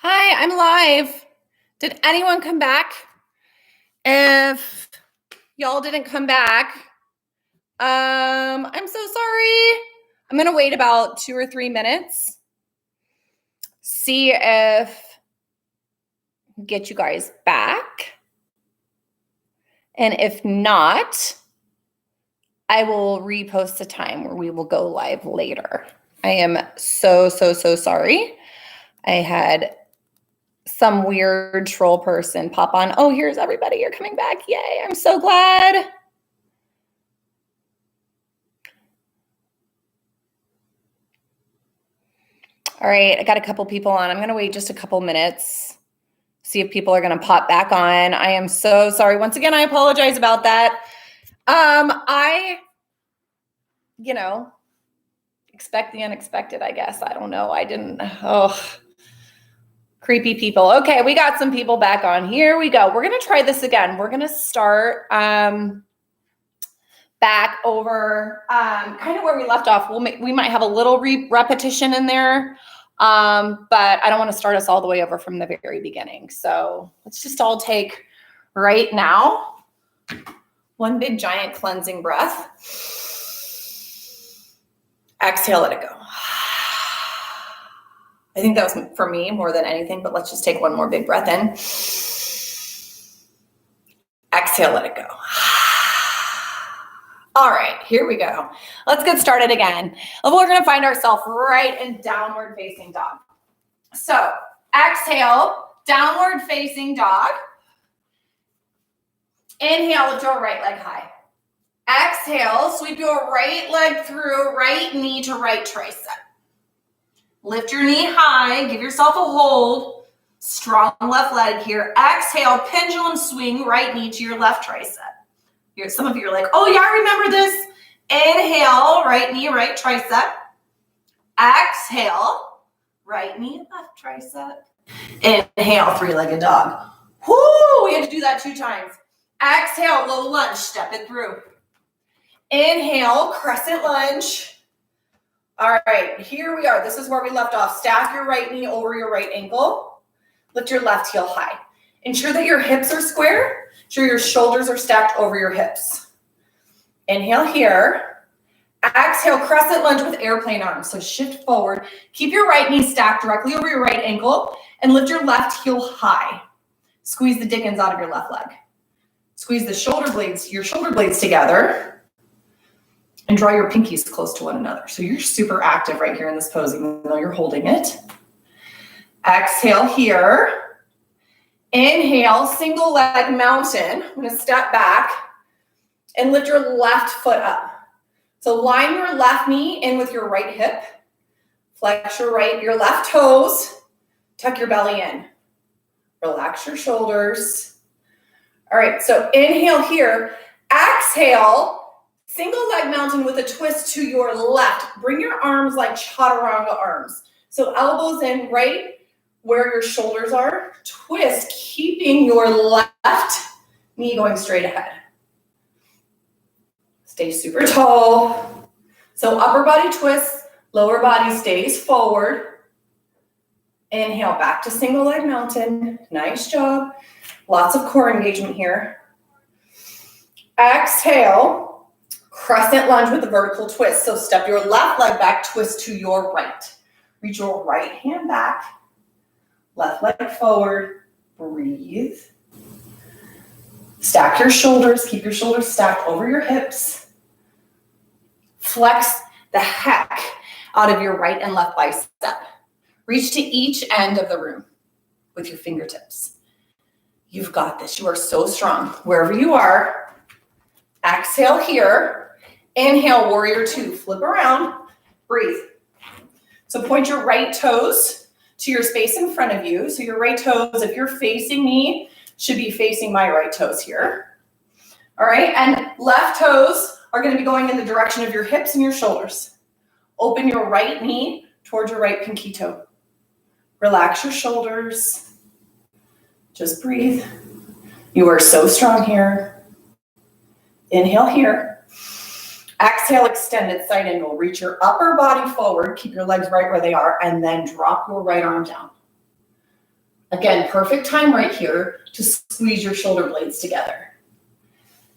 Hi, I'm live. Did anyone come back? If y'all didn't come back, I'm so sorry. I'm gonna wait about 2 or 3 minutes, see if get you guys back. And if not, I will repost the time where we will go live later. I am so sorry. I had some weird troll person pop on. Oh, here's everybody. You're coming back. Yay. I'm so glad. All right. I got a couple people on. I'm going to wait just a couple minutes, see if people are going to pop back on. I am so sorry. Once again, I apologize about that. Expect the unexpected, I guess. I don't know. Creepy people. Okay, we got some people back on. Here we go. We're going to try this again. We're going to start back over kind of where we left off. We might have a little repetition in there, but I don't want to start us all the way over from the very beginning. So let's just all take right now one big giant cleansing breath. Exhale, let it go. I think that was for me more than anything, but let's just take one more big breath in. Exhale, let it go. All right, here we go. Let's get started again. We're going to find ourselves right in downward facing dog. So exhale, downward facing dog. Inhale, lift your right leg high. Exhale, sweep your right leg through, right knee to right tricep. Lift your knee high, give yourself a hold. Strong left leg here. Exhale, pendulum swing, right knee to your left tricep. Here, some of you are like, oh yeah, I remember this. Inhale, right knee, right tricep. Exhale, right knee, left tricep. Inhale, three-legged dog. Whoo, we had to do that 2 times. Exhale, low lunge, step it through. Inhale, crescent lunge. All right, here we are. This is where we left off. Stack your right knee over your right ankle. Lift your left heel high. Ensure that your hips are square. Ensure your shoulders are stacked over your hips. Inhale here. Exhale, crescent lunge with airplane arms. So shift forward. Keep your right knee stacked directly over your right ankle and lift your left heel high. Squeeze the dickens out of your left leg. Squeeze the your shoulder blades together. And draw your pinkies close to one another. So you're super active right here in this pose, even though you're holding it. Exhale here. Inhale, single leg mountain. I'm going to step back and lift your left foot up. So line your left knee in with your right hip. Flex your left toes. Tuck your belly in. Relax your shoulders. All right, so inhale here. Exhale. Single leg mountain with a twist to your left. Bring your arms like chaturanga arms. So elbows in right where your shoulders are. Twist, keeping your left knee going straight ahead. Stay super tall. So upper body twists, lower body stays forward. Inhale, back to single leg mountain. Nice job. Lots of core engagement here. Exhale. Crescent lunge with a vertical twist. So step your left leg back, twist to your right. Reach your right hand back, left leg forward, breathe. Stack your shoulders, keep your shoulders stacked over your hips. Flex the heck out of your right and left bicep. Reach to each end of the room with your fingertips. You've got this. You are so strong. Wherever you are, exhale here. Inhale, warrior 2. Flip around. Breathe. So point your right toes to your space in front of you. So your right toes, if you're facing me, should be facing my right toes here. All right, and left toes are going to be going in the direction of your hips and your shoulders. Open your right knee towards your right pinky toe. Relax your shoulders. Just breathe. You are so strong here. Inhale here. Exhale, extended side angle. Reach your upper body forward. Keep your legs right where they are, and then drop your right arm down. Again, perfect time right here to squeeze your shoulder blades together.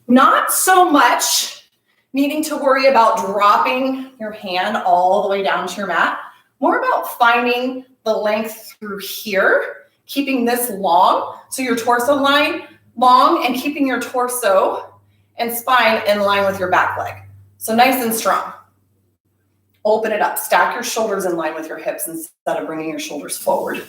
Not so much needing to worry about dropping your hand all the way down to your mat. More about finding the length through here, keeping this long, so your torso line long, and keeping your torso and spine in line with your back leg. So nice and strong. Open it up. Stack your shoulders in line with your hips instead of bringing your shoulders forward. You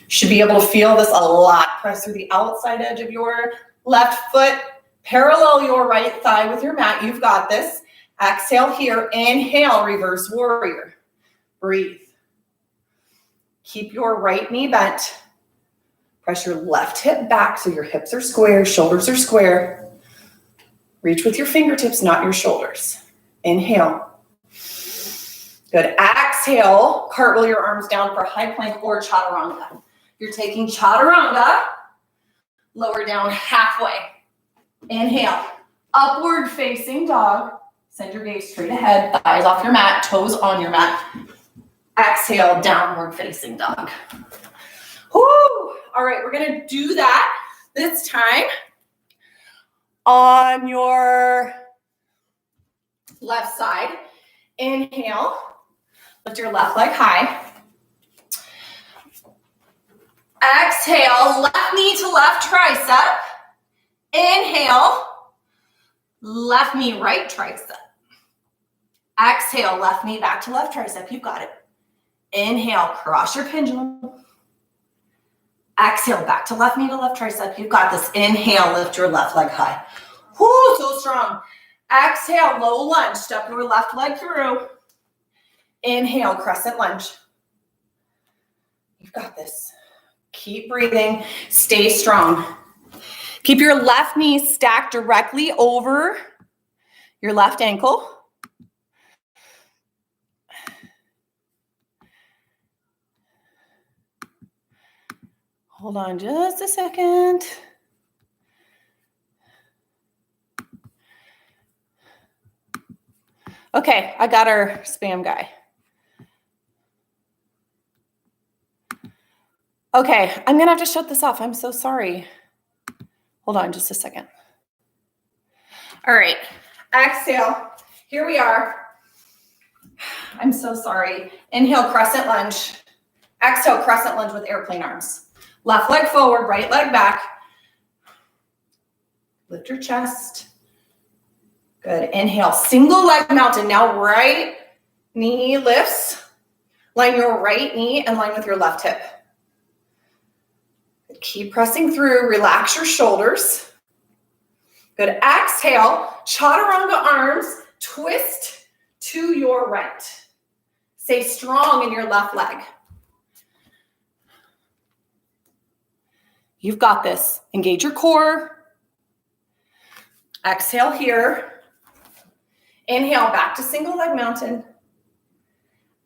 should be able to feel this a lot. Press through the outside edge of your left foot. Parallel your right thigh with your mat. You've got this. Exhale here. Inhale, reverse warrior. Breathe. Keep your right knee bent. Press your left hip back so your hips are square, shoulders are square. Reach with your fingertips, not your shoulders. Inhale. Good. Exhale. Cartwheel your arms down for high plank or chaturanga. You're taking chaturanga. Lower down halfway. Inhale. Upward facing dog. Send your gaze straight ahead. Thighs off your mat. Toes on your mat. Exhale. Downward facing dog. Whoo! All right, we're gonna do that this time on your left side. Inhale, lift your left leg high. Exhale, left knee to left tricep. Inhale, left knee right tricep. Exhale, left knee back to left tricep. You've got it. Inhale, cross your pendulum. Exhale, back to left knee to left tricep. You've got this. Inhale, lift your left leg high. Whoo, so strong. Exhale, low lunge. Step your left leg through. Inhale, crescent lunge. You've got this. Keep breathing. Stay strong. Keep your left knee stacked directly over your left ankle. Hold on just a second. Okay, I got our spam guy. Okay, I'm gonna have to shut this off. I'm so sorry. Hold on just a second. All right, exhale. Here we are. I'm so sorry. Inhale, crescent lunge. Exhale, crescent lunge with airplane arms. Left leg forward, right leg back. Lift your chest. Good. Inhale, single leg mountain. Now right knee lifts. Line your right knee in line with your left hip. Good. Keep pressing through. Relax your shoulders. Good. Exhale, chaturanga arms. Twist to your right. Stay strong in your left leg. You've got this. Engage your core. Exhale here. Inhale, back to single leg mountain.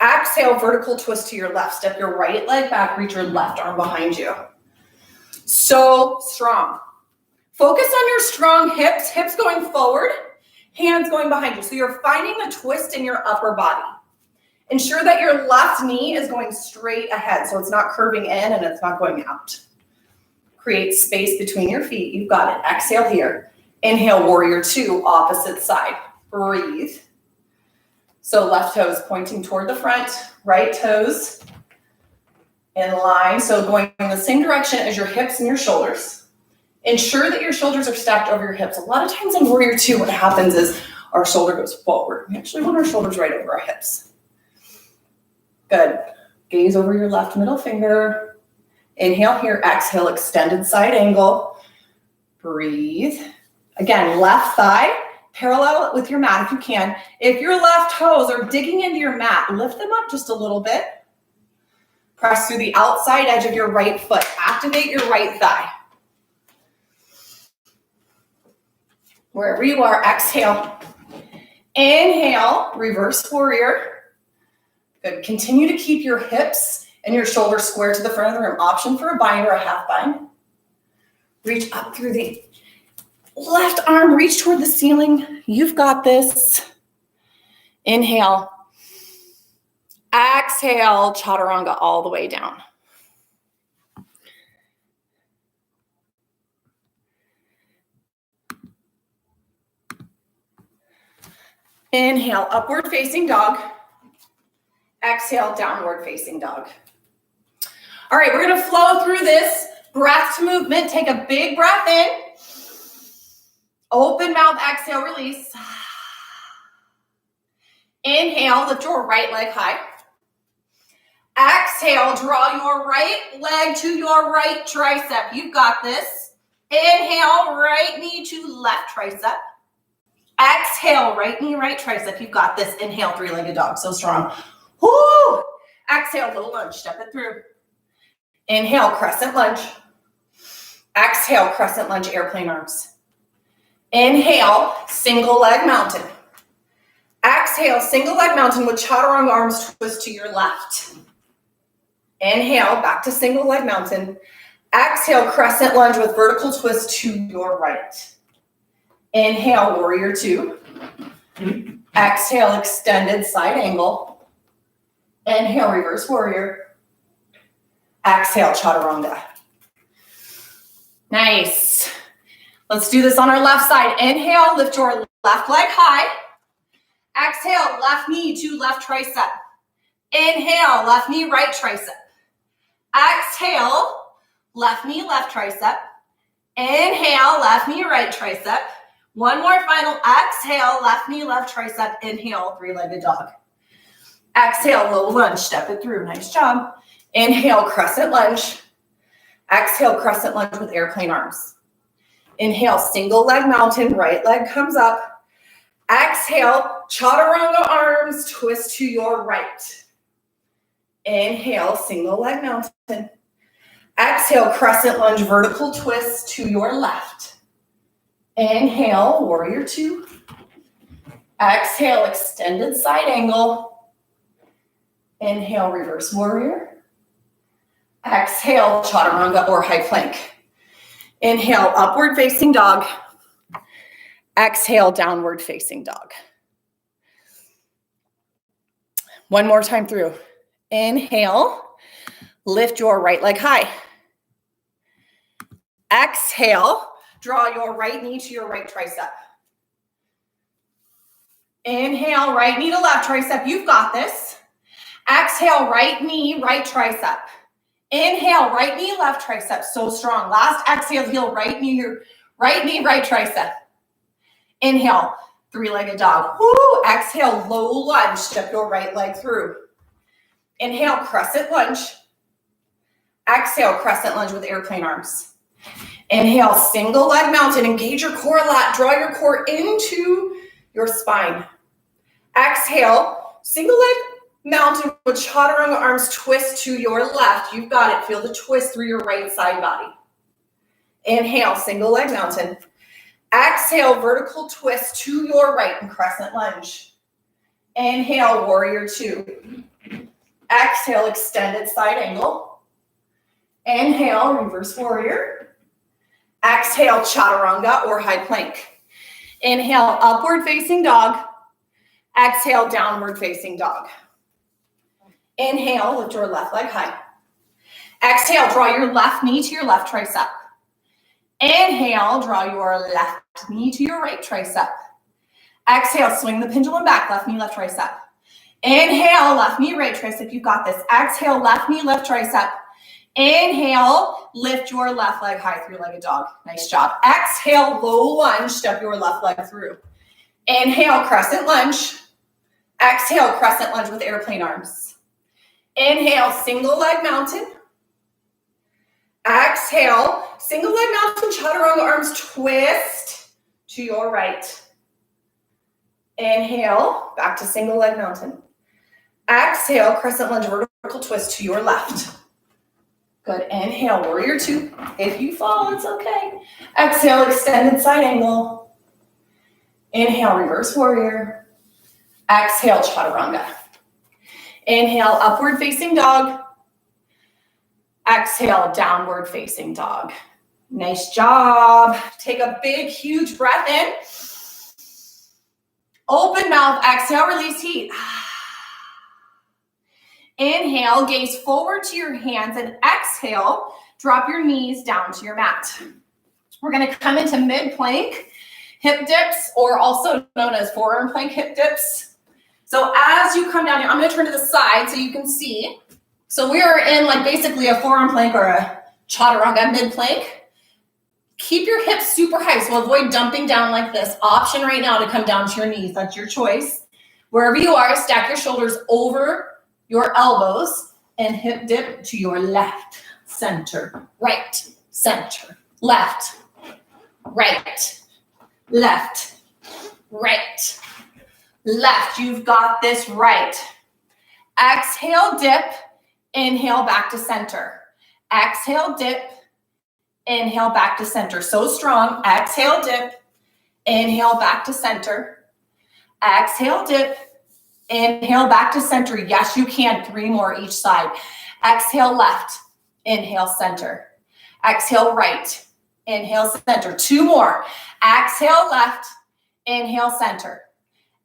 Exhale, vertical twist to your left. Step your right leg back, reach your left arm behind you. So strong. Focus on your strong hips, hips going forward, hands going behind you. So you're finding the twist in your upper body. Ensure that your left knee is going straight ahead, so it's not curving in and it's not going out. Create space between your feet. You've got it. Exhale here. Inhale, warrior two, opposite side. Breathe. So left toes pointing toward the front, right toes in line. So going in the same direction as your hips and your shoulders. Ensure that your shoulders are stacked over your hips. A lot of times in warrior two, what happens is our shoulder goes forward. We actually want our shoulders right over our hips. Good. Gaze over your left middle finger. Inhale here, exhale, extended side angle. Breathe. Again, left thigh, parallel with your mat if you can. If your left toes are digging into your mat, lift them up just a little bit. Press through the outside edge of your right foot. Activate your right thigh. Wherever you are, exhale. Inhale, reverse warrior. Good. Continue to keep your hips and your shoulders square to the front of the room. Option for a bind or a half bind. Reach up through the left arm, reach toward the ceiling. You've got this. Inhale. Exhale, chaturanga all the way down. Inhale, upward facing dog. Exhale, downward facing dog. All right, we're gonna flow through this breath to movement. Take a big breath in. Open mouth, exhale, release. Inhale, lift your right leg high. Exhale, draw your right leg to your right tricep. You've got this. Inhale, right knee to left tricep. Exhale, right knee, right tricep. You've got this. Inhale, three-legged dog. So strong. Woo! Exhale, low lunge. Step it through. Inhale, crescent lunge. Exhale, crescent lunge, airplane arms. Inhale, single leg mountain. Exhale, single leg mountain with chaturanga arms twist to your left. Inhale, back to single leg mountain. Exhale, crescent lunge with vertical twist to your right. Inhale, warrior two. Exhale, extended side angle. Inhale, reverse warrior. Exhale, chaturanga. Nice. Let's do this on our left side. Inhale, lift your left leg high. Exhale, left knee to left tricep. Inhale, left knee, right tricep. Exhale, left knee, left tricep. Inhale, left knee, right tricep. One more final. Exhale, left knee, left tricep. Inhale, three-legged dog. Exhale, low lunge. Step it through. Nice job. Inhale, crescent lunge. Exhale, crescent lunge with airplane arms. Inhale, single leg mountain. Right leg comes up. Exhale, chaturanga arms. Twist to your right. Inhale, single leg mountain. Exhale, crescent lunge, vertical twist to your left. Inhale, warrior two. Exhale, extended side angle. Inhale, reverse warrior. Exhale, chaturanga or high plank. Inhale, upward facing dog. Exhale, downward facing dog. One more time through. Inhale, lift your right leg high. Exhale, draw your right knee to your right tricep. Inhale, right knee to left tricep. You've got this. Exhale, right knee, right tricep. Inhale, right knee, left tricep. So strong. Last exhale, heel, right knee, right tricep. Inhale, three-legged dog. Woo! Exhale, low lunge. Step your right leg through. Inhale, crescent lunge. Exhale, crescent lunge with airplane arms. Inhale, single leg mountain. Engage your core a lot. Draw your core into your spine. Exhale, single leg mountain with chaturanga arms twist to your left. You've got it. Feel the twist through your right side body. Inhale, single leg mountain. Exhale, vertical twist to your right and crescent lunge. Inhale, warrior two. Exhale, extended side angle. Inhale, reverse warrior. Exhale, chaturanga or high plank. Inhale, upward facing dog. Exhale, downward facing dog. Inhale, lift your left leg high. Exhale, draw your left knee to your left tricep. Inhale, draw your left knee to your right tricep. Exhale, swing the pendulum back, left knee, left tricep. Inhale, left knee, right tricep. You've got this. Exhale, left knee, left tricep. Inhale, lift your left leg high, three-legged dog. Nice job. Exhale, low lunge. Step your left leg through. Inhale, crescent lunge. Exhale, crescent lunge with airplane arms. Inhale, single leg mountain. Exhale, single leg mountain, chaturanga arms twist to your right. Inhale, back to single leg mountain. Exhale, crescent lunge, vertical twist to your left. Good. Inhale, warrior two. If you fall, it's okay. Exhale, extended side angle. Inhale, reverse warrior. Exhale, chaturanga. Inhale, upward facing dog. Exhale, downward facing dog. Nice job. Take a big, huge breath in. Open mouth, exhale, release heat. Inhale, gaze forward to your hands, and exhale, drop your knees down to your mat. We're gonna come into mid plank. Hip dips, or also known as forearm plank hip dips. So as you come down here, I'm going to turn to the side so you can see. So we are in like basically a forearm plank or a chaturanga mid plank. Keep your hips super high, so avoid dumping down like this. Option right now to come down to your knees. That's your choice. Wherever you are, stack your shoulders over your elbows and hip dip to your left, center, right, center, left, right, left, right, left. You've got this right. Exhale, dip. Inhale, back to center. Exhale, dip. Inhale, back to center. So strong. Exhale, dip. Inhale, back to center. Exhale, dip. Inhale, back to center. Yes, you can. 3 more each side. Exhale, left. Inhale, center. Exhale, right. Inhale, center. 2 more. Exhale, left. Inhale, center.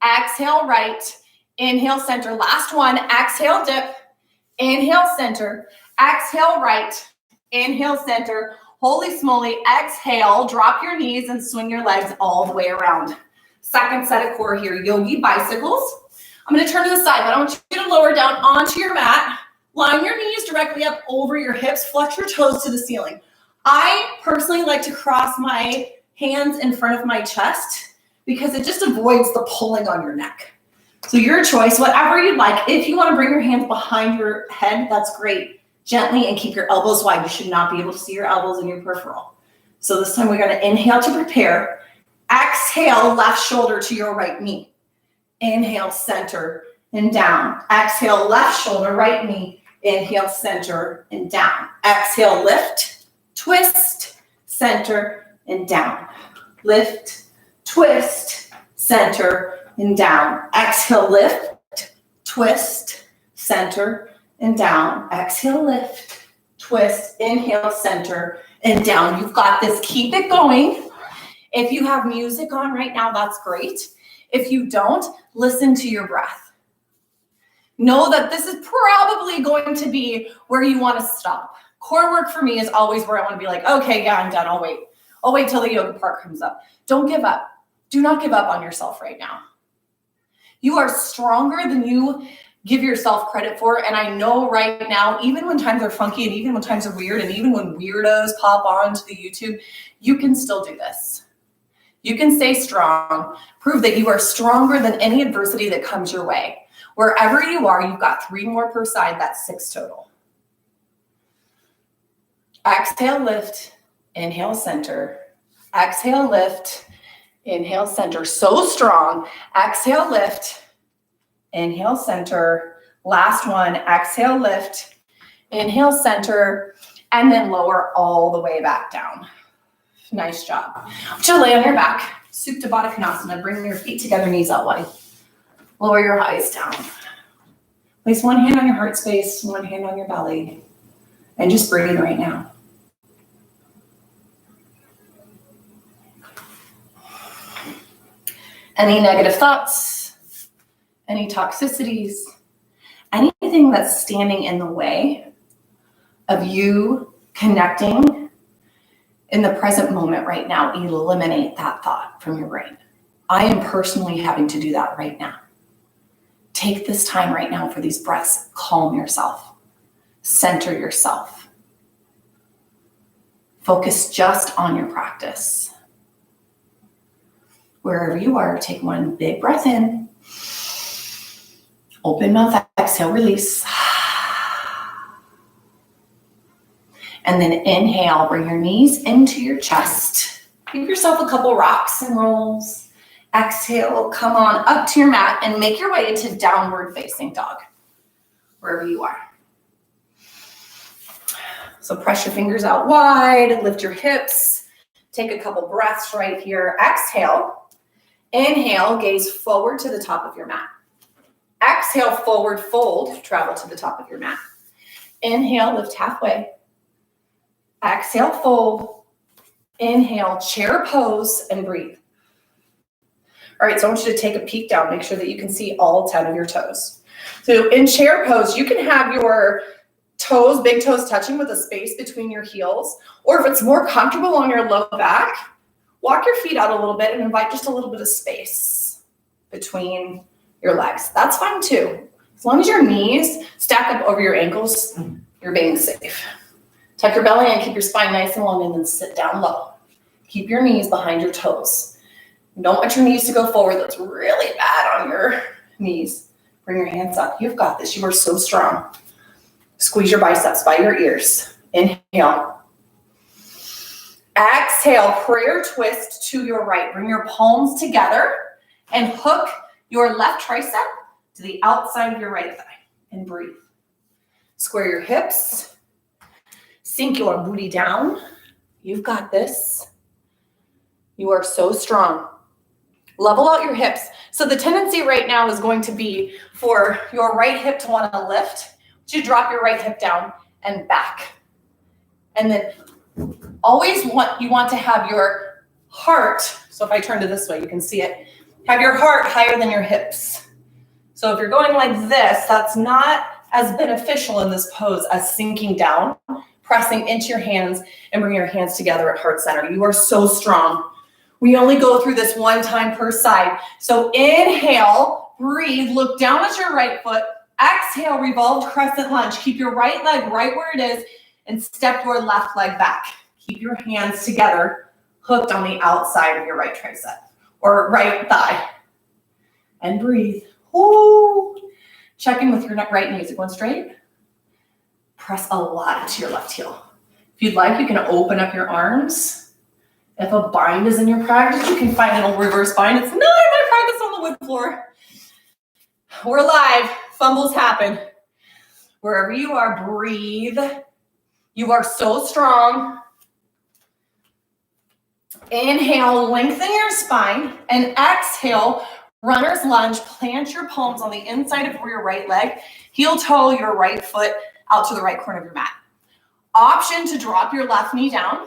Exhale, right. Inhale, center. Last one. Exhale, dip. Inhale, center. Exhale, right. Inhale, center. Holy smoly. Exhale. Drop your knees and swing your legs all the way around. Second set of core here. Yogi bicycles. I'm going to turn to the side, but I want you to lower down onto your mat. Line your knees directly up over your hips. Flex your toes to the ceiling. I personally like to cross my hands in front of my chest because it just avoids the pulling on your neck. So your choice, whatever you'd like. If you want to bring your hands behind your head, that's great. Gently, and keep your elbows wide. You should not be able to see your elbows in your peripheral. So this time we're going to inhale to prepare. Exhale, left shoulder to your right knee. Inhale, center and down. Exhale, left shoulder, right knee. Inhale, center and down. Exhale, lift, twist, center and down. Lift, twist, center and down. Exhale, lift, twist, center and down. Exhale, lift, twist, inhale, center and down. You've got this. Keep it going. If you have music on right now, that's great. If you don't, listen to your breath. Know that this is probably going to be where you want to stop. Core work for me is always where I want to be like, okay, yeah, I'm done. I'll wait. I'll wait till the yoga part comes up. Don't give up. Do not give up on yourself right now. You are stronger than you give yourself credit for. And I know right now, even when times are funky and even when times are weird and even when weirdos pop onto the YouTube, you can still do this. You can stay strong. Prove that you are stronger than any adversity that comes your way. Wherever you are, you've got 3 more per side. That's 6 total. Exhale, lift. Inhale, center. Exhale, lift. Inhale, center. So strong. Exhale, lift. Inhale, center. Last one. Exhale, lift. Inhale, center. And then lower all the way back down. Nice job. I want you to lay on your back. Supta Baddha Konasana. Bring your feet together, knees out wide. Lower your eyes down. Place one hand on your heart space, one hand on your belly. And just breathe right now. Any negative thoughts, any toxicities, anything that's standing in the way of you connecting in the present moment right now, eliminate that thought from your brain. I am personally having to do that right now. Take this time right now for these breaths. Calm yourself. Center yourself. Focus just on your practice. Wherever you are, take one big breath in. Open mouth, exhale, release. And then inhale, bring your knees into your chest. Give yourself a couple rocks and rolls. Exhale, come on up to your mat and make your way into downward facing dog, wherever you are. So press your fingers out wide, lift your hips. Take a couple breaths right here. Exhale. Inhale, gaze forward to the top of your mat. Exhale, forward fold, travel to the top of your mat. Inhale, lift halfway. Exhale, fold. Inhale, chair pose, and breathe. All right, so I want you to take a peek down. Make sure that you can see all 10 of your toes. So in chair pose, you can have your toes, big toes touching with a space between your heels, or if it's more comfortable on your low back, Walk your feet out a little bit and invite just a little bit of space between your legs. That's fine too. As long as your knees stack up over your ankles, you're being safe. Tuck your belly in, keep your spine nice and long, and then sit down low. Keep your knees behind your toes. You don't want your knees to go forward. That's really bad on your knees. Bring your hands up. You've got this. You are so strong. Squeeze your biceps by your ears. Inhale. Exhale, prayer twist to your right. Bring your palms together and hook your left tricep to the outside of your right thigh. And breathe. Square your hips. Sink your booty down. You've got this. You are so strong. Level out your hips. So the tendency right now is going to be for your right hip to want to lift. You drop your right hip down and back. And then always you want to have your heart. So if I turn to this way, you can see it. Have your heart higher than your hips. So if you're going like this, that's not as beneficial in this pose as sinking down, pressing into your hands and bring your hands together at heart center. You are so strong. We only go through this one time per side. So inhale, breathe, look down at your right foot. Exhale, revolved crescent lunge. Keep your right leg right where it is and step your left leg back. Keep your hands together, hooked on the outside of your right tricep or right thigh. And breathe. Woo. Check in with your right knee. Is it going straight? Press a lot into your left heel. If you'd like, you can open up your arms. If a bind is in your practice, you can find an reverse bind. It's not in my practice on the wood floor. We're live. Fumbles happen. Wherever you are, breathe. You are so strong. Inhale, lengthen your spine, and exhale, runner's lunge. Plant your palms on the inside of your right leg. Heel toe your right foot out to the right corner of your mat. Option to drop your left knee down.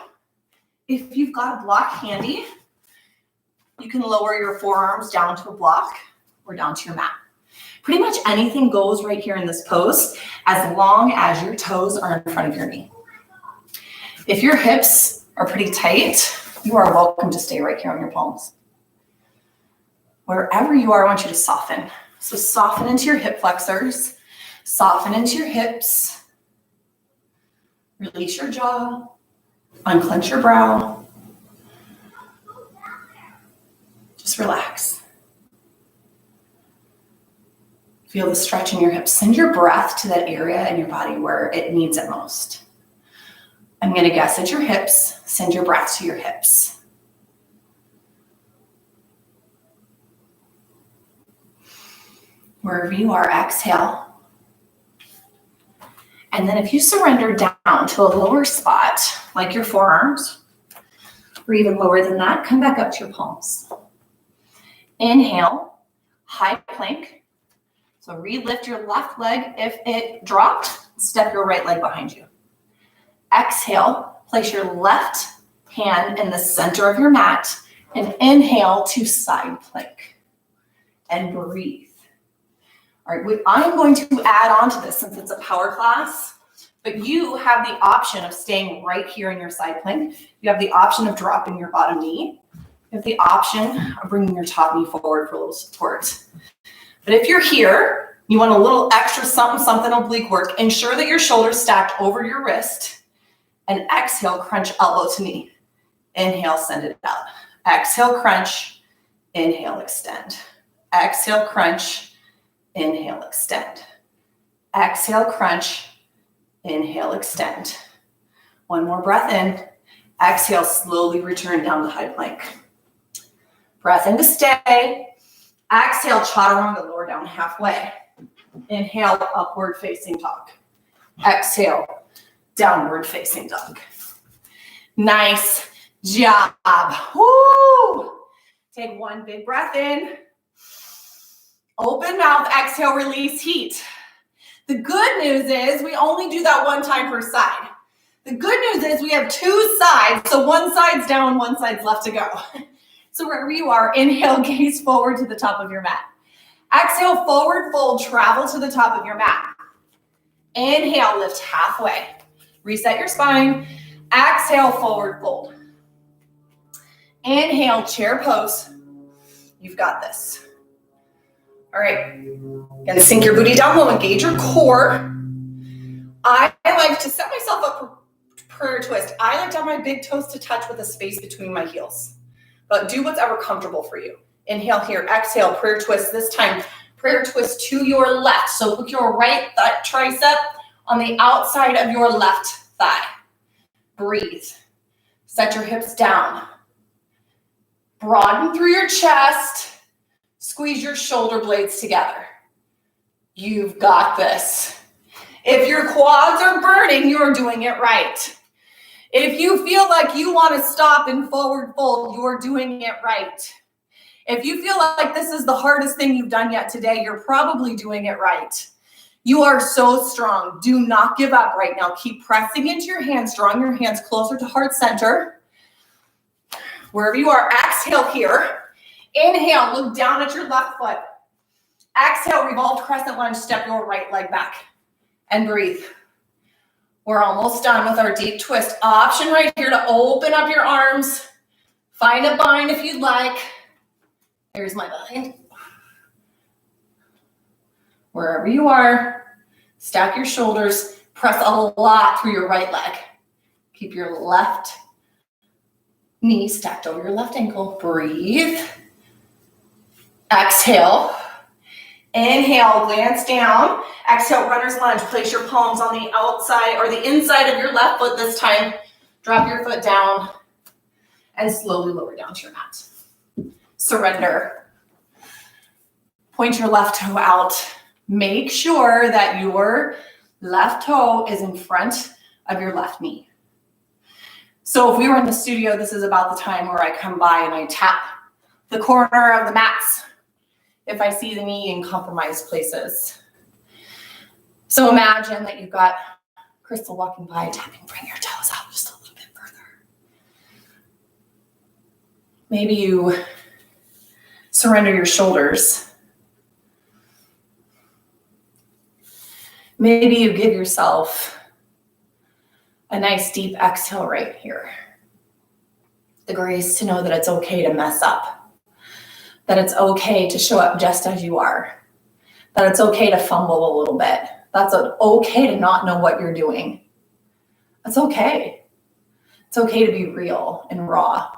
If you've got a block handy, you can lower your forearms down to a block or down to your mat. Pretty much anything goes right here in this pose as long as your toes are in front of your knee. If your hips are pretty tight, you are welcome to stay right here on your palms. Wherever you are, I want you to soften. So soften into your hip flexors, soften into your hips, release your jaw, unclench your brow. Just relax. Feel the stretch in your hips. Send your breath to that area in your body where it needs it most. I'm going to guess at your hips. Send your breath to your hips. Wherever you are, exhale. And then if you surrender down to a lower spot, like your forearms, or even lower than that, come back up to your palms. Inhale, high plank. So re-lift your left leg. If it dropped, step your right leg behind you. Exhale, place your left hand in the center of your mat and inhale to side plank. And breathe. All right, I'm going to add on to this since it's a power class, but you have the option of staying right here in your side plank. You have the option of dropping your bottom knee. You have the option of bringing your top knee forward for a little support. But if you're here, you want a little extra something oblique work, ensure that your shoulders stacked over your wrist and exhale, crunch elbow to knee. Inhale, send it out. Exhale, crunch. Inhale, extend. Exhale, crunch. Inhale, extend. Exhale, crunch. Inhale, extend. One more breath in. Exhale, slowly return down to high plank. Breath in to stay. Exhale, chaturanga, lower down halfway. Inhale, upward facing dog. Exhale, downward facing dog. Nice job. Woo! Take one big breath in. Open mouth, exhale, release heat. The good news is we only do that one time per side. The good news is we have two sides, so one side's down, one side's left to go. So wherever you are, inhale, gaze forward to the top of your mat. Exhale, forward fold, travel to the top of your mat. Inhale, lift halfway. Reset your spine. Exhale, forward fold. Inhale, chair pose. You've got this. All right. Again, sink your booty down low, engage your core. I like to set myself up for prayer twist. I like to have my big toes to touch with a space between my heels. But do what's ever comfortable for you. Inhale here, exhale, prayer twist. This time, prayer twist to your left. So hook your right tricep on the outside of your left thigh. Breathe. Set your hips down. Broaden through your chest. Squeeze your shoulder blades together. You've got this. If your quads are burning, you're doing it right. If you feel like you want to stop and forward fold, you're doing it right. If you feel like this is the hardest thing you've done yet today, you're probably doing it right. You are so strong. Do not give up right now. Keep pressing into your hands, drawing your hands closer to heart center. Wherever you are, exhale here. Inhale, look down at your left foot. Exhale, revolved crescent lunge, step your right leg back. And breathe. We're almost done with our deep twist. Option right here to open up your arms. Find a bind if you'd like. Here's my bind. Wherever you are, stack your shoulders. Press a lot through your right leg. Keep your left knee stacked over your left ankle. Breathe. Exhale. Inhale, glance down. Exhale, runner's lunge. Place your palms on the outside or the inside of your left foot this time. Drop your foot down and slowly lower down to your mat. Surrender. Point your left toe out. Make sure that your left toe is in front of your left knee. So if we were in the studio, this is about the time where I come by and I tap the corner of the mats if I see the knee in compromised places. So imagine that you've got Crystal walking by, tapping, bring your toes out just a little bit further. Maybe you surrender your shoulders. Maybe you give yourself a nice deep exhale right here. The grace to know that it's okay to mess up, that it's okay to show up just as you are, that it's okay to fumble a little bit. That's okay to not know what you're doing. That's okay. It's okay to be real and raw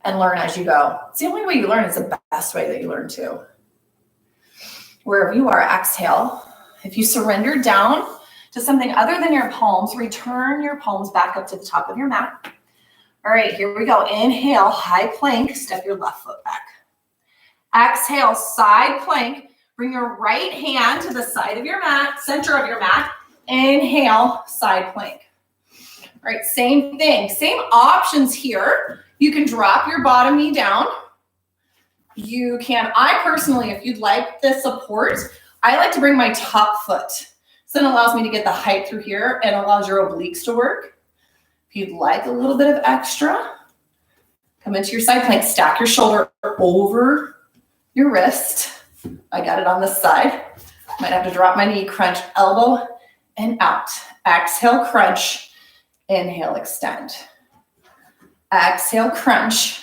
and learn as you go. It's the only way you learn. It's the best way that you learn too. Wherever you are, exhale. If you surrender down to something other than your palms, return your palms back up to the top of your mat. All right, here we go. Inhale, high plank, step your left foot back. Exhale, side plank. Bring your right hand to the side of your mat, center of your mat. Inhale, side plank. All right, same thing, same options here. You can drop your bottom knee down. You can, I personally, if you'd like the support, I like to bring my top foot. So it allows me to get the height through here and allows your obliques to work. If you'd like a little bit of extra, come into your side plank, stack your shoulder over your wrist. I got it on this side. Might have to drop my knee, crunch, elbow and out. Exhale, crunch. Inhale, extend. Exhale, crunch.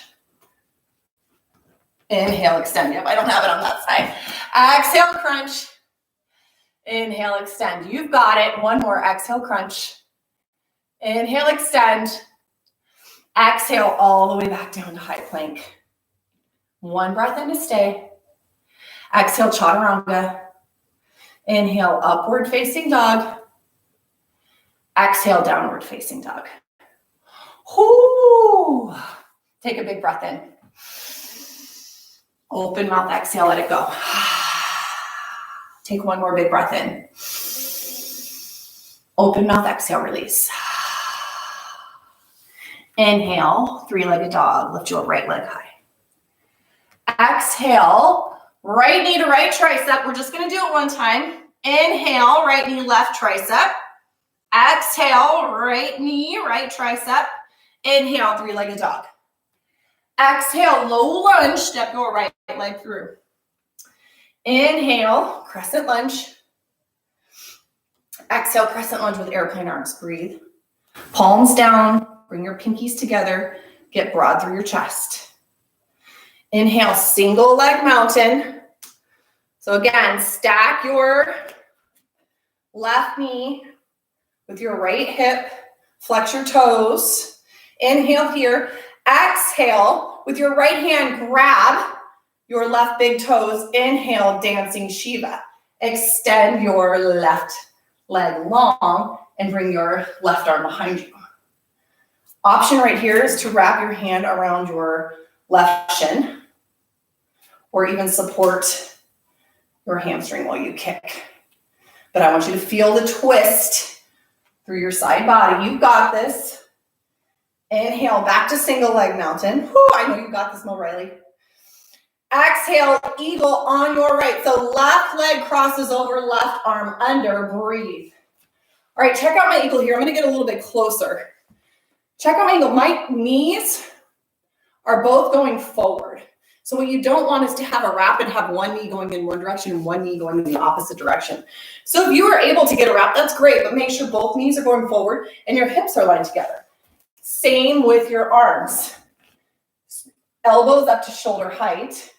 Inhale, extend. Yep, I don't have it on that side. Exhale, crunch. Inhale, extend. You've got it. One more. Exhale, crunch. Inhale, extend. Exhale all the way back down to high plank. One breath in to stay. Exhale, chaturanga. Inhale, upward facing dog. Exhale, downward facing dog. Whoo! Take a big breath in. Open mouth, exhale, let it go. Take one more big breath in. Open mouth, exhale, release. Inhale, three-legged dog. Lift your right leg high. Exhale, right knee to right tricep. We're just going to do it one time. Inhale, right knee, left tricep. Exhale, right knee, right tricep. Inhale, three-legged dog. Exhale, low lunge. Step your right leg through. Inhale, crescent lunge. Exhale, crescent lunge with airplane arms. Breathe. Palms down. Bring your pinkies together. Get broad through your chest. Inhale, single leg mountain. So again, stack your left knee with your right hip. Flex your toes. Inhale here. Exhale, with your right hand, grab your left big toes. Inhale, dancing Shiva. Extend your left leg long and bring your left arm behind you. Option right here is to wrap your hand around your left shin or even support your hamstring while you kick. But I want you to feel the twist through your side body. You've got this. Inhale, back to single leg mountain. Whew, I know you got this, Mo Riley. Exhale, eagle on your right. So left leg crosses over, left arm under, breathe. All right, check out my eagle here. I'm gonna get a little bit closer. Check out my eagle. My knees are both going forward. So what you don't want is to have a wrap and have one knee going in one direction and one knee going in the opposite direction. So if you are able to get a wrap, that's great, but make sure both knees are going forward and your hips are lined together. Same with your arms. Elbows up to shoulder height.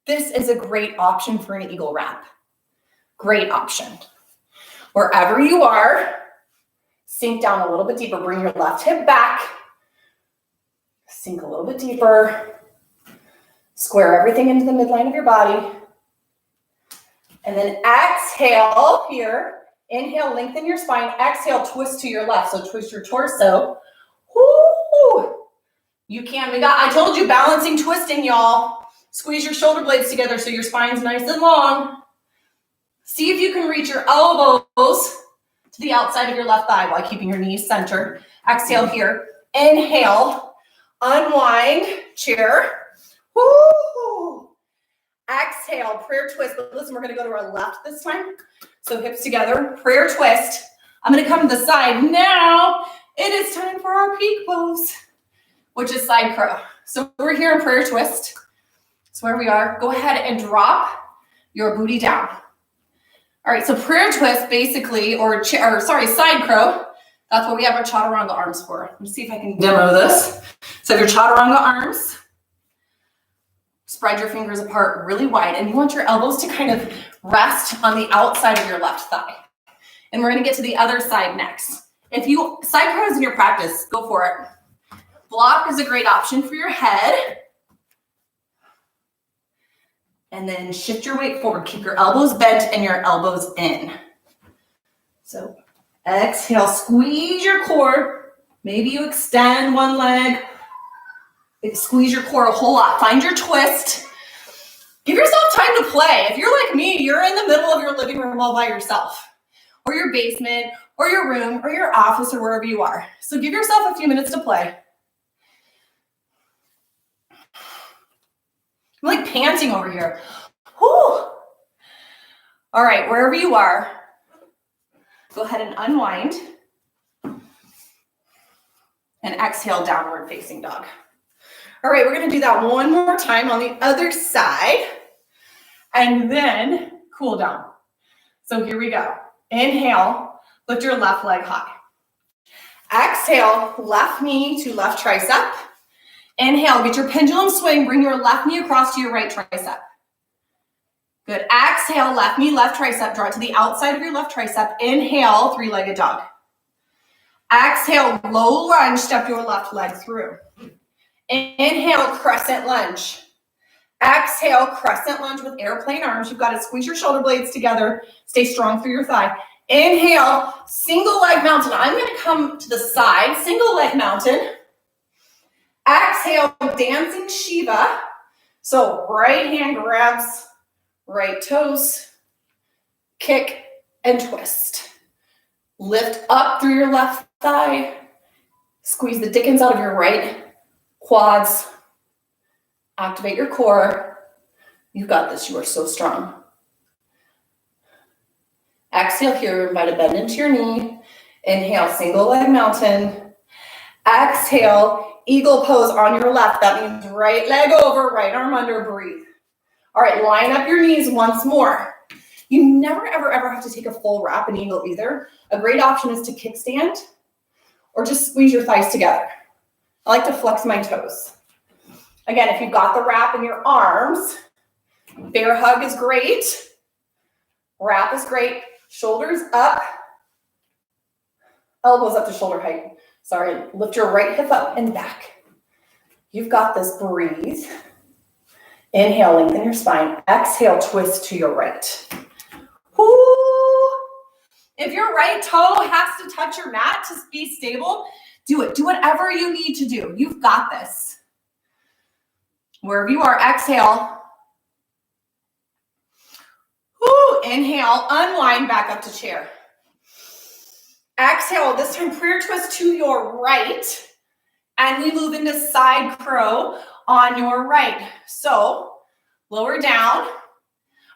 This is a great option for an eagle wrap. Great option. Wherever you are, sink down a little bit deeper. Bring your left hip back. Sink a little bit deeper. Square everything into the midline of your body. And then exhale here. Inhale, lengthen your spine. Exhale, twist to your left. So twist your torso. Woo! You can. I told you, balancing, twisting, y'all. Squeeze your shoulder blades together so your spine's nice and long. See if you can reach your elbows to the outside of your left thigh while keeping your knees centered. Exhale here. Inhale. Unwind. Chair. Woo! Exhale, prayer twist. But listen, we're going to go to our left this time. So hips together, prayer twist. I'm going to come to the side. Now it is time for our peak pose, which is side crow. So we're here in prayer twist. That's where we are. Go ahead and drop your booty down. All right, so prayer twist basically, side crow. That's what we have our chaturanga arms for. Let me see if I can demo this. So your chaturanga arms. Spread your fingers apart really wide, and you want your elbows to kind of rest on the outside of your left thigh. And we're gonna get to the other side next. If you side crows in your practice, go for it. Block is a great option for your head. And then shift your weight forward. Keep your elbows bent and your elbows in. So exhale, squeeze your core. Maybe you extend one leg. Squeeze your core a whole lot. Find your twist. Give yourself time to play. If you're like me, you're in the middle of your living room all by yourself, or your basement, or your room, or your office, or wherever you are. So give yourself a few minutes to play. I'm like panting over here. Whew. All right, wherever you are, go ahead and unwind. And exhale, downward facing dog. All right, we're gonna do that one more time on the other side. And then cool down. So here we go. Inhale, lift your left leg high. Exhale, left knee to left tricep. Inhale, get your pendulum swing, bring your left knee across to your right tricep. Good, exhale, left knee, left tricep, draw it to the outside of your left tricep. Inhale, three-legged dog. Exhale, low lunge, step your left leg through. Inhale, crescent lunge. Exhale, crescent lunge with airplane arms. You've got to squeeze your shoulder blades together. Stay strong through your thigh. Inhale, single leg mountain. I'm going to come to the side, single leg mountain. Exhale, dancing Shiva. So right hand grabs right toes, kick and twist. Lift up through your left thigh. Squeeze the dickens out of your right quads. Activate your core. You've got this. You are so strong. Exhale here. Invite a bend into your knee. Inhale, single leg mountain. Exhale, eagle pose on your left. That means right leg over, right arm under. Breathe. All right, line up your knees once more. You never, ever, ever have to take a full wrap in eagle either. A great option is to kickstand or just squeeze your thighs together. I like to flex my toes. Again, if you've got the wrap in your arms, bear hug is great. Wrap is great. Shoulders up. Elbows up to shoulder height. Sorry, lift your right hip up and back. You've got this, breathe. Inhale, lengthen your spine. Exhale, twist to your right. Woo! If your right toe has to touch your mat to be stable, do it. Do whatever you need to do. You've got this. Wherever you are, exhale. Woo! Inhale, unwind back up to chair. Exhale, this time prayer twist to your right. And we move into side crow on your right. So lower down.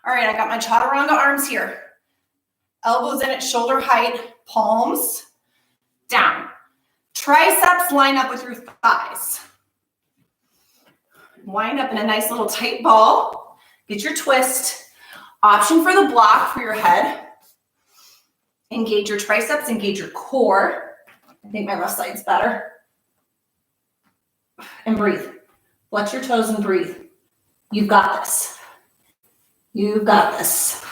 All right, I got my chaturanga arms here. Elbows in at shoulder height, palms down. Triceps line up with your thighs. Wind up in a nice little tight ball. Get your twist. Option for the block for your head. Engage your triceps, engage your core. I think my left side's better. And breathe. Flex your toes and breathe. You've got this. You've got this.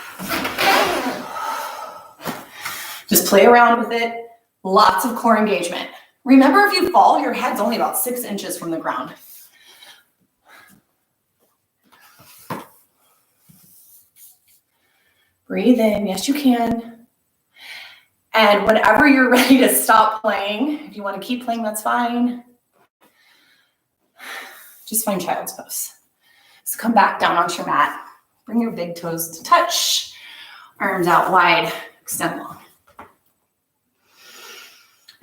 Just play around with it. Lots of core engagement. Remember, if you fall, your head's only about 6 inches from the ground. Breathe in. Yes, you can. And whenever you're ready to stop playing, if you want to keep playing, that's fine. Just find child's pose. So come back down onto your mat. Bring your big toes to touch. Arms out wide. Extend long.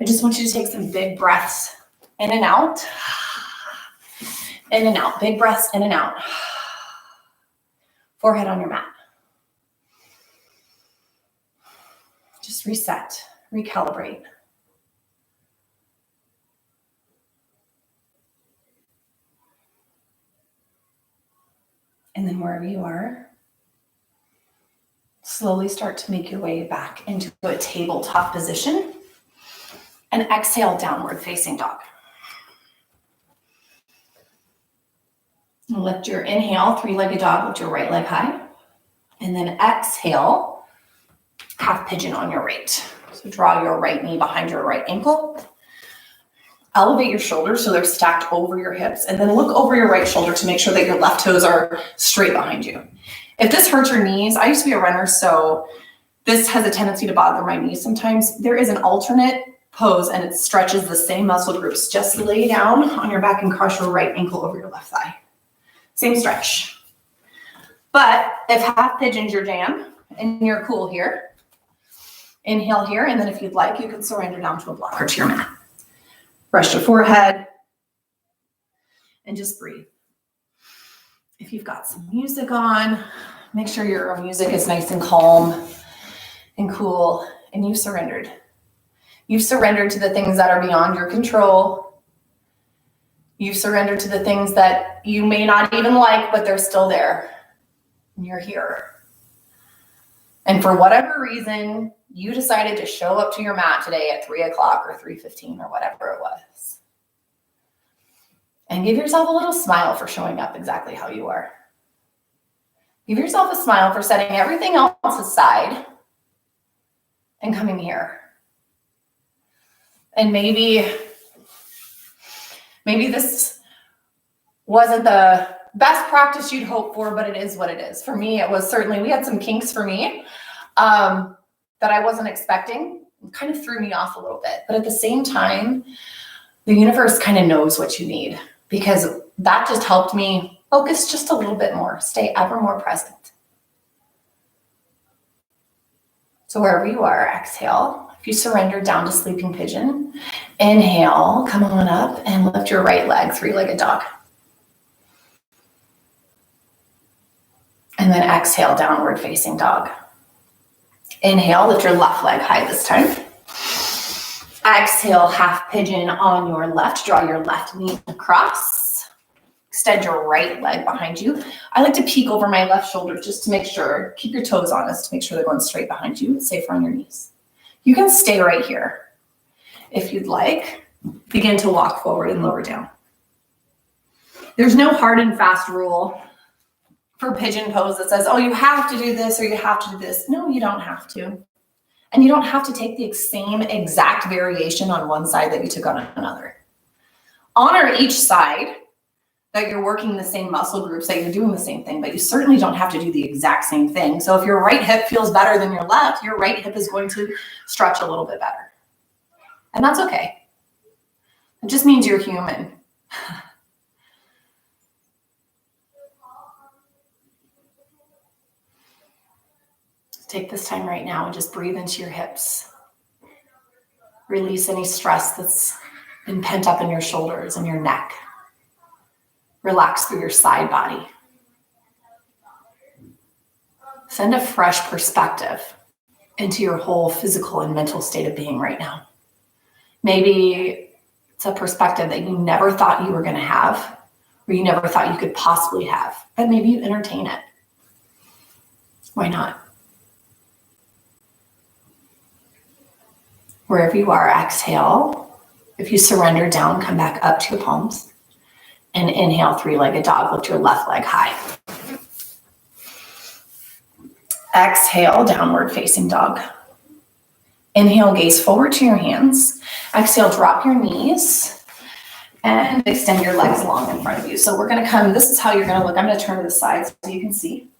I just want you to take some big breaths in and out. In and out. Big breaths in and out. Forehead on your mat. Just reset, recalibrate. And then wherever you are, slowly start to make your way back into a tabletop position and exhale, downward facing dog. Lift your inhale, three-legged dog with your right leg high. And then exhale, half pigeon on your right. So draw your right knee behind your right ankle. Elevate your shoulders so they're stacked over your hips, and then look over your right shoulder to make sure that your left toes are straight behind you. If this hurts your knees, I used to be a runner, so this has a tendency to bother my knees sometimes. There is an alternate pose and it stretches the same muscle groups. Just lay down on your back and cross your right ankle over your left thigh. Same stretch. But if half pigeon's your jam and you're cool here, inhale here, and then if you'd like, you can surrender down to a block or to your mat. Rest your forehead and just breathe. If you've got some music on, make sure your music is nice and calm and cool, and you've surrendered. You've surrendered to the things that are beyond your control. You've surrendered to the things that you may not even like, but they're still there. And you're here. And for whatever reason, you decided to show up to your mat today at 3 o'clock or 3:15 or whatever it was. And give yourself a little smile for showing up exactly how you are. Give yourself a smile for setting everything else aside and coming here. And maybe this wasn't the best practice you'd hope for, but it is what it is. For me, it was certainly, we had some kinks for me that I wasn't expecting. It kind of threw me off a little bit. But at the same time, the universe kind of knows what you need, because that just helped me focus just a little bit more, stay ever more present. So wherever you are, exhale. If you surrender down to sleeping pigeon, inhale, come on up and lift your right leg, three-legged dog. And then exhale, downward facing dog. Inhale, lift your left leg high this time. Exhale, half pigeon on your left. Draw your left knee across. Extend your right leg behind you. I like to peek over my left shoulder just to make sure, keep your toes honest to make sure they're going straight behind you. It's safer on your knees. You can stay right here if you'd like. Begin to walk forward and lower down. There's no hard and fast rule for pigeon pose that says, oh, you have to do this or you have to do this. No, you don't have to. And you don't have to take the same exact variation on one side that you took on another. Honor each side that you're working the same muscle groups, that you're doing the same thing, but you certainly don't have to do the exact same thing. So if your right hip feels better than your left, your right hip is going to stretch a little bit better. And that's okay. It just means you're human. Take this time right now and just breathe into your hips. Release any stress that's been pent up in your shoulders and your neck. Relax through your side body. Send a fresh perspective into your whole physical and mental state of being right now. Maybe it's a perspective that you never thought you were going to have, or you never thought you could possibly have, but maybe you entertain it. Why not? Wherever you are, exhale. If you surrender down, come back up to your palms. And inhale, three-legged dog. Lift your left leg high. Exhale, downward facing dog. Inhale, gaze forward to your hands. Exhale, drop your knees. And extend your legs long in front of you. So we're going to come, this is how you're going to look. I'm going to turn to the side so you can see.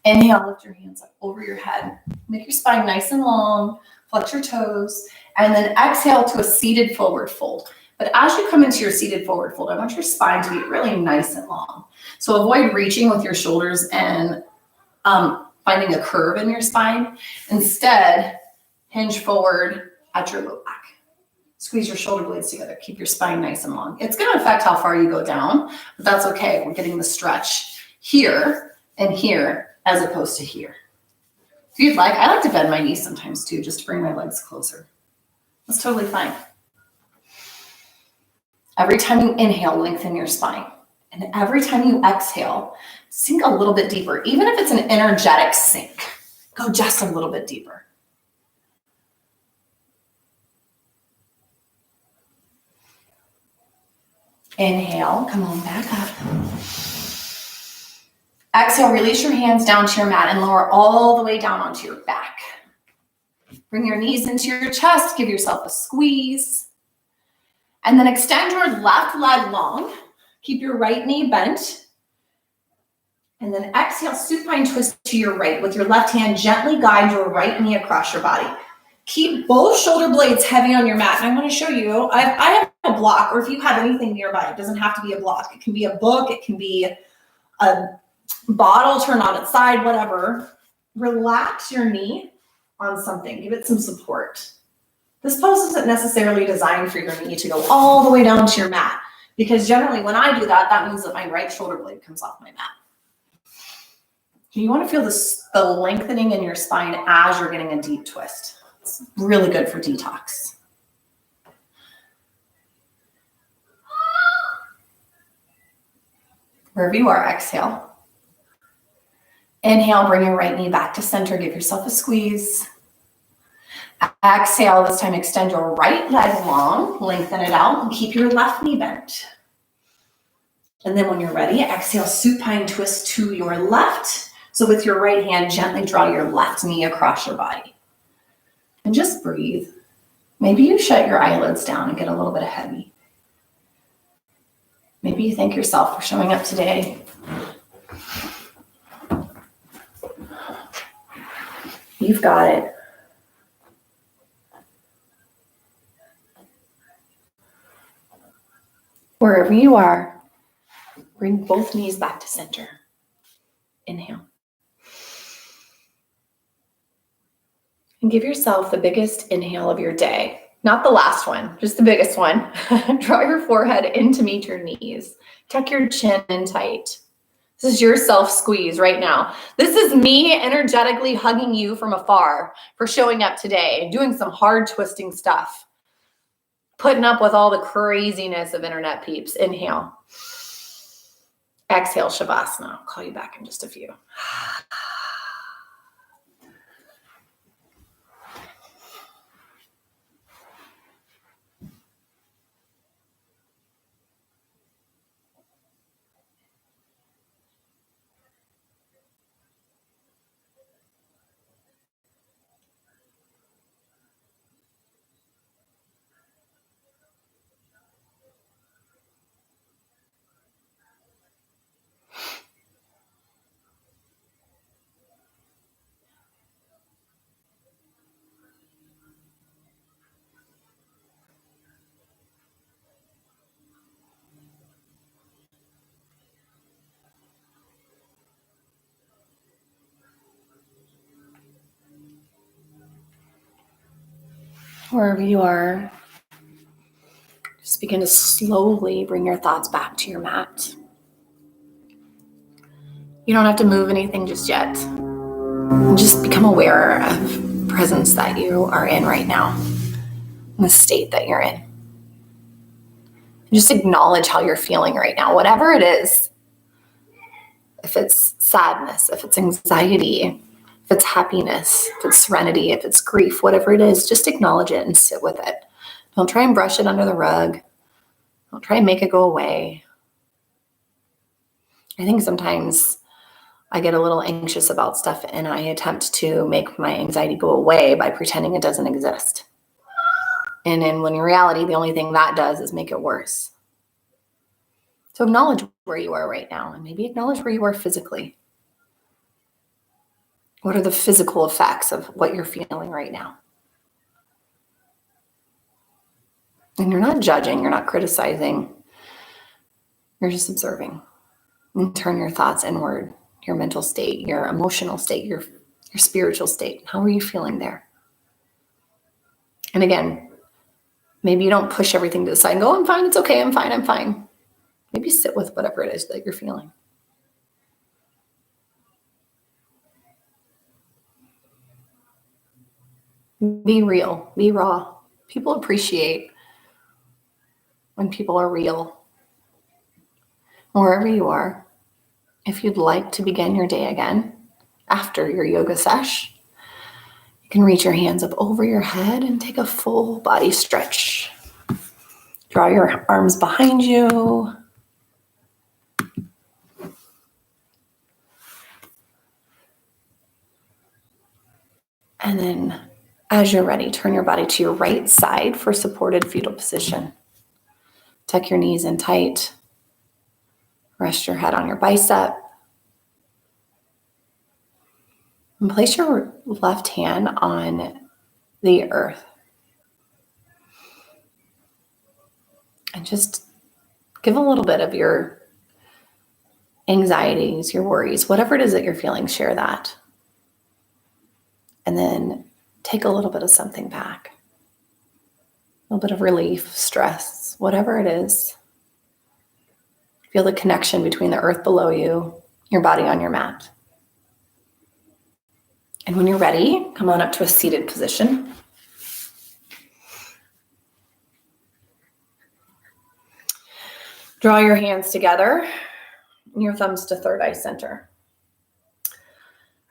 Inhale, lift your hands up over your head. Make your spine nice and long. Flex your toes, and then exhale to a seated forward fold. But as you come into your seated forward fold, I want your spine to be really nice and long. So avoid reaching with your shoulders and finding a curve in your spine. Instead, hinge forward at your low back. Squeeze your shoulder blades together. Keep your spine nice and long. It's going to affect how far you go down, but that's okay. We're getting the stretch here and here as opposed to here. If you'd like, I like to bend my knees sometimes too, just to bring my legs closer. That's totally fine. Every time you inhale, lengthen your spine. And every time you exhale, sink a little bit deeper. Even if it's an energetic sink, go just a little bit deeper. Inhale, come on back up. Exhale, release your hands down to your mat and lower all the way down onto your back. Bring your knees into your chest, give yourself a squeeze. And then extend your left leg long. Keep your right knee bent. And then exhale, supine twist to your right. With your left hand, gently guide your right knee across your body. Keep both shoulder blades heavy on your mat. And I'm going to show you, I have a block, or if you have anything nearby, it doesn't have to be a block. It can be a book, it can be a bottle turned on its side, whatever. Relax your knee on something. Give it some support. This pose isn't necessarily designed for your knee to go all the way down to your mat, because generally when I do that, that means that my right shoulder blade comes off my mat. You want to feel the lengthening in your spine as you're getting a deep twist. It's really good for detox. Wherever you are, exhale. Inhale, bring your right knee back to center. Give yourself a squeeze. Exhale, this time extend your right leg long, lengthen it out, and keep your left knee bent. And then when you're ready, exhale, supine twist to your left. So with your right hand, gently draw your left knee across your body. And just breathe. Maybe you shut your eyelids down and get a little bit heavy. Maybe you thank yourself for showing up today. You've got it. Wherever you are, bring both knees back to center. Inhale. And give yourself the biggest inhale of your day. Not the last one, just the biggest one. Draw your forehead in to meet your knees. Tuck your chin in tight. This is your self-squeeze right now. This is me energetically hugging you from afar for showing up today, doing some hard twisting stuff, putting up with all the craziness of internet peeps. Inhale. Exhale, Shavasana. I'll call you back in just a few. Wherever you are, just begin to slowly bring your thoughts back to your mat. You don't have to move anything just yet. Just become aware of presence that you are in right now, in the state that you're in. Just acknowledge how you're feeling right now, whatever it is. If it's sadness, if it's anxiety, if it's happiness, if it's serenity, if it's grief, whatever it is, just acknowledge it and sit with it. Don't try and brush it under the rug. Don't try and make it go away. I think sometimes I get a little anxious about stuff and I attempt to make my anxiety go away by pretending it doesn't exist. And then when in reality, the only thing that does is make it worse. So acknowledge where you are right now and maybe acknowledge where you are physically. What are the physical effects of what you're feeling right now? And you're not judging, you're not criticizing. You're just observing. And turn your thoughts inward, your mental state, your emotional state, your spiritual state. How are you feeling there? And again, maybe you don't push everything to the side and go, I'm fine, it's okay, I'm fine. Maybe sit with whatever it is that you're feeling. Be real, be raw. People appreciate when people are real. Wherever you are, if you'd like to begin your day again after your yoga sesh, you can reach your hands up over your head and take a full body stretch. Draw your arms behind you. And then as you're ready, turn your body to your right side for supported fetal position. Tuck your knees in tight. Rest your head on your bicep. And place your left hand on the earth. And just give a little bit of your anxieties, your worries, whatever it is that you're feeling, share that. And then take a little bit of something back. A little bit of relief, stress, whatever it is. Feel the connection between the earth below you, your body on your mat. And when you're ready, come on up to a seated position. Draw your hands together and your thumbs to third eye center.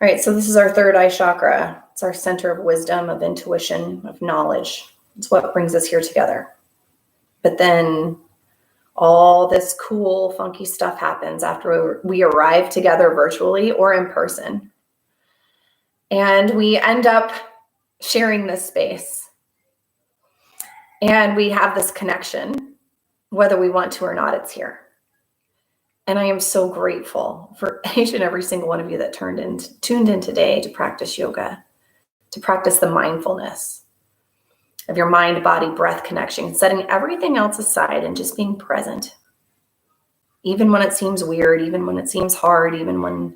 All right, so this is our third eye chakra. It's our center of wisdom, of intuition, of knowledge. It's what brings us here together. But then all this cool, funky stuff happens after we arrive together virtually or in person. And we end up sharing this space. And we have this connection, whether we want to or not, it's here. And I am so grateful for each and every single one of you that tuned in today to practice yoga, to practice the mindfulness of your mind, body, breath connection, setting everything else aside and just being present. Even when it seems weird, even when it seems hard, even when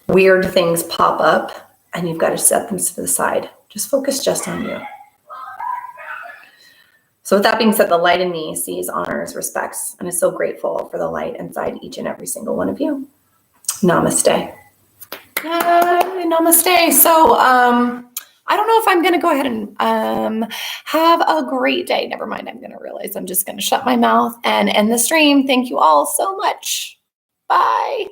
weird things pop up and you've got to set them to the side. Just focus just on you. So with that being said, the light in me sees, honors, respects, and is so grateful for the light inside each and every single one of you. Namaste. Yay, namaste. So I don't know if I'm going to go ahead and have a great day. Never mind. I'm going to realize I'm just going to shut my mouth and end the stream. Thank you all so much. Bye.